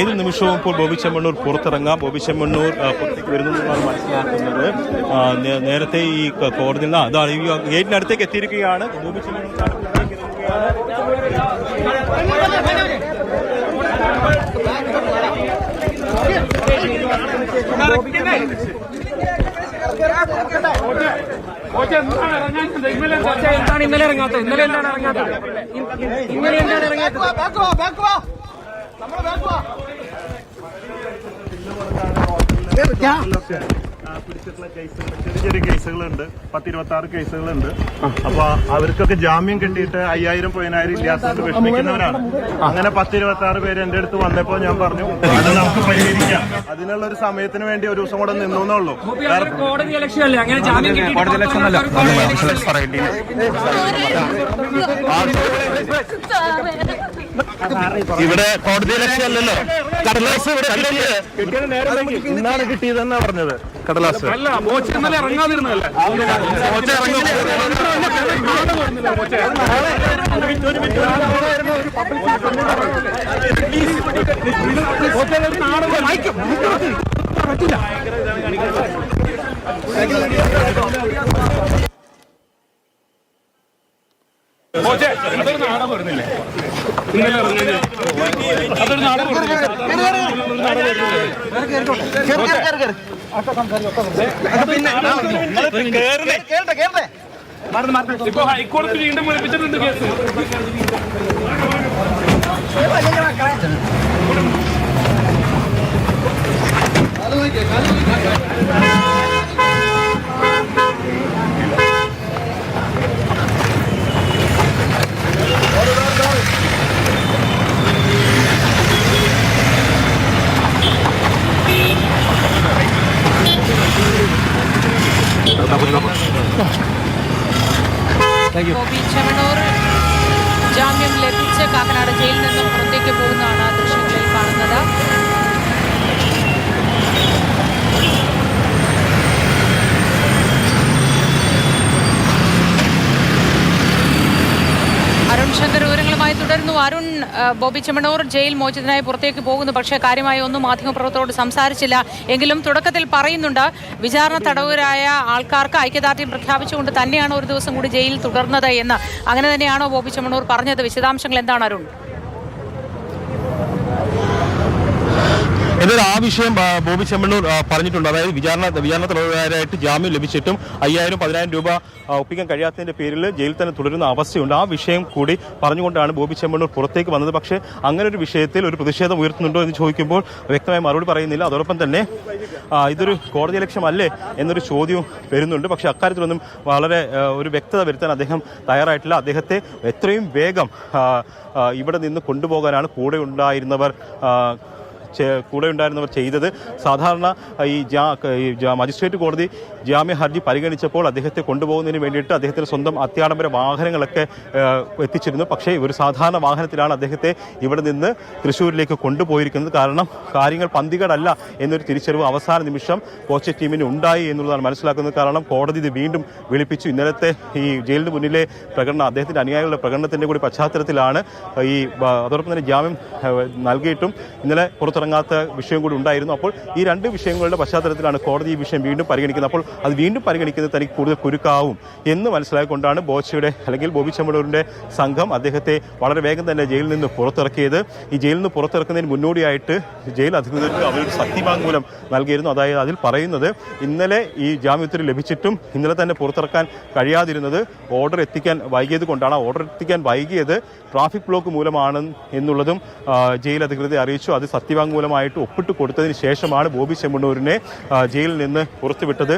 ഏത് നിമിഷവും ഇപ്പോൾ ബോബി ചെമ്മണ്ണൂർ പുറത്തിറങ്ങാം. ബോബി ചെമ്മണ്ണൂർ പുറത്തേക്ക് വരുന്നു എന്നാണ് മനസ്സിലാക്കുന്നത്. നേരത്തെ ഈ കോടതിയിൽ നിന്ന് അതാണ് ഈ ഗേറ്റിനടുത്തേക്ക് എത്തിയിരിക്കുകയാണ്. ബോബി ചെമ്മണ്ണൂർ ഇന്നലെ ഇറങ്ങാത്തത് പിടിച്ചിട്ടുള്ള കേസുകൾ ചെറിയ ചെറിയ കേസുകളുണ്ട്. 10-26 കേസുകളുണ്ട്. അപ്പൊ അവർക്കൊക്കെ ജാമ്യം കിട്ടിയിട്ട് 5000 10,000 ഇല്ലാത്തതുകൊണ്ട് വിഷമിക്കുന്നവരാണ്. അങ്ങനെ 10-26 പേര് എന്റെ അടുത്ത് വന്നപ്പോ ഞാൻ പറഞ്ഞു അത് നമുക്ക് പരിഹരിക്കാം, അതിനുള്ള ഒരു സമയത്തിന് വേണ്ടി ഒരു ദിവസം കൂടെ നിന്നുള്ളൂ. കോടതി ഇലക്ഷൻ അല്ലേ, അങ്ങനെ ജാമ്യം ഇവിടെ കോടതി ഇലക്ഷൻ അല്ലല്ലോ. കടലാസ് ഇന്നാണ് കിട്ടിയതെന്നാ പറഞ്ഞത്. കടലാസ് അല്ല, മോച്ച ഇന്നലെ ഇറങ്ങാതിരുന്നല്ലേ. അതൊരു നാടകം വരുന്നില്ലേ ഇന്നലെ ഇറങ്ങി? അതൊരു നാടകം ഇപ്പൊ ഹൈക്കോടതി വീണ്ടും വിളിപ്പിച്ചിട്ടുണ്ട് കേസ്. ബോബി ചെമ്മണ്ണൂർ ജാമ്യം ലഭിച്ച് കാക്കനാട് ജയിലിൽ നിന്നും പുറത്തേക്ക് പോകുന്നതാണ് ദൃശ്യങ്ങളിൽ കാണുന്നത്. അരുൺ ശങ്കർ വിവരങ്ങളുമായി തുടരുന്നു. അരുൺ, ബോബി ചെമ്മണ്ണൂർ ജയിൽ മോചിതനായി പുറത്തേക്ക് പോകുന്നു. പക്ഷേ കാര്യമായി ഒന്നും മാധ്യമപ്രവർത്തകരോട് സംസാരിച്ചില്ല. എങ്കിലും തുടക്കത്തിൽ പറയുന്നുണ്ട് വിചാരണ തടവുകാരായ ആൾക്കാർക്ക് ഐക്യദാർഢ്യം പ്രഖ്യാപിച്ചുകൊണ്ട് തന്നെയാണ് ഒരു ദിവസം കൂടി ജയിലിൽ തുടർന്നത് എന്ന്. അങ്ങനെ തന്നെയാണോ ബോബി ചെമ്മണ്ണൂർ പറഞ്ഞത്? വിശദാംശങ്ങൾ എന്താണ് അരുൺ? എന്നാൽ ആ വിഷയം ബോബി ചെമ്മണ്ണൂർ പറഞ്ഞിട്ടുണ്ട്. അതായത് വിചാരണ തടവുകാരായിട്ട് ജാമ്യം ലഭിച്ചിട്ടും 5000-10,000 രൂപ ഒപ്പിക്കാൻ കഴിയാത്തതിന്റെ പേരിൽ ജയിലിൽ തന്നെ തുടരുന്ന അവസ്ഥയുണ്ട്. ആ വിഷയം കൂടി പറഞ്ഞുകൊണ്ടാണ് ബോബി ചെമ്മണ്ണൂർ പുറത്തേക്ക് വന്നത്. പക്ഷേ അങ്ങനെ ഒരു വിഷയത്തിൽ ഒരു പ്രതിഷേധം ഉയർത്തുന്നുണ്ടോ എന്ന് ചോദിക്കുമ്പോൾ വ്യക്തമായി മറുപടി പറയുന്നില്ല. അതോടൊപ്പം തന്നെ ഇതൊരു കോടതി ലക്ഷ്യമല്ലേ എന്നൊരു ചോദ്യവും വരുന്നുണ്ട്. പക്ഷേ അക്കാര്യത്തിലൊന്നും വളരെ ഒരു വ്യക്തത വരുത്താൻ അദ്ദേഹം തയ്യാറായിട്ടില്ല. അദ്ദേഹത്തെ എത്രയും വേഗം ഇവിടെ നിന്ന് കൊണ്ടുപോകാനാണ് കൂടെ ഉണ്ടായിരുന്നവർ ചെയ്തത്. സാധാരണ ഈ മജിസ്ട്രേറ്റ് കോടതി ജാമ്യ ഹർജി പരിഗണിച്ചപ്പോൾ അദ്ദേഹത്തെ കൊണ്ടുപോകുന്നതിന് വേണ്ടിയിട്ട് അദ്ദേഹത്തിന് സ്വന്തം അത്യാഡംബര വാഹനങ്ങളൊക്കെ എത്തിച്ചിരുന്നു. പക്ഷേ ഒരു സാധാരണ വാഹനത്തിലാണ് അദ്ദേഹത്തെ ഇവിടെ നിന്ന് തൃശ്ശൂരിലേക്ക് കൊണ്ടുപോയിരിക്കുന്നത്. കാരണം കാര്യങ്ങൾ പന്തികേടല്ല എന്നൊരു തിരിച്ചറിവ് അവസാന നിമിഷം കോച്ച് ടീമിന് ഉണ്ടായി എന്നുള്ളതാണ് മനസ്സിലാക്കുന്നത്. കാരണം കോടതി ഇത് വീണ്ടും വിളിപ്പിച്ചു. ഇന്നലത്തെ ഈ ജയിലിന് മുന്നിലെ പ്രകടനം, അദ്ദേഹത്തിൻ്റെ അനുയായികളുടെ പ്രകടനത്തിൻ്റെ കൂടി പശ്ചാത്തലത്തിലാണ് അതോടൊപ്പം തന്നെ ജാമ്യം നൽകിയിട്ടും ഇന്നലെ പുറത്തിറങ്ങാത്ത വിഷയം കൂടി ഉണ്ടായിരുന്നു. അപ്പോൾ ഈ രണ്ട് വിഷയങ്ങളുടെ പശ്ചാത്തലത്തിലാണ് കോടതി ഈ വിഷയം വീണ്ടും പരിഗണിക്കുന്നത്. അപ്പോൾ അത് വീണ്ടും പരിഗണിക്കുന്നത് തനിക്ക് കൂടുതൽ കുരുക്കാവും എന്ന് മനസ്സിലാക്കിക്കൊണ്ടാണ് ബോബി ചെമ്മണ്ണൂരിന്റെ സംഘം അദ്ദേഹത്തെ വളരെ വേഗം തന്നെ ജയിലിൽ നിന്ന് പുറത്തിറക്കിയത്. ഈ ജയിലിൽ നിന്ന് പുറത്തിറക്കുന്നതിന് മുന്നോടിയായിട്ട് ജയിൽ അധികൃതർക്ക് അവരൊരു സത്യവാങ്മൂലം നൽകിയിരുന്നു. അതായത് അതിൽ പറയുന്നത് ഇന്നലെ ഈ ജാമ്യത്തിന് ലഭിച്ചിട്ടും ഇന്നലെ തന്നെ പുറത്തിറക്കാൻ കഴിയാതിരുന്നത് ഓർഡർ എത്തിക്കാൻ വൈകിയത് കൊണ്ടാണ്. ആ ഓർഡർ എത്തിക്കാൻ വൈകിയത് ട്രാഫിക് ബ്ലോക്ക് മൂലമാണ് എന്നുള്ളതും ജയിൽ അധികൃതരെ അറിയിച്ചു. അത് സത്യവാങ്മൂലമായിട്ട് ഒപ്പിട്ട് കൊടുത്തതിന് ശേഷമാണ് ബോബി ചെമ്മണ്ണൂരിനെ ജയിലിൽ നിന്ന് പുറത്തുവിട്ടത്.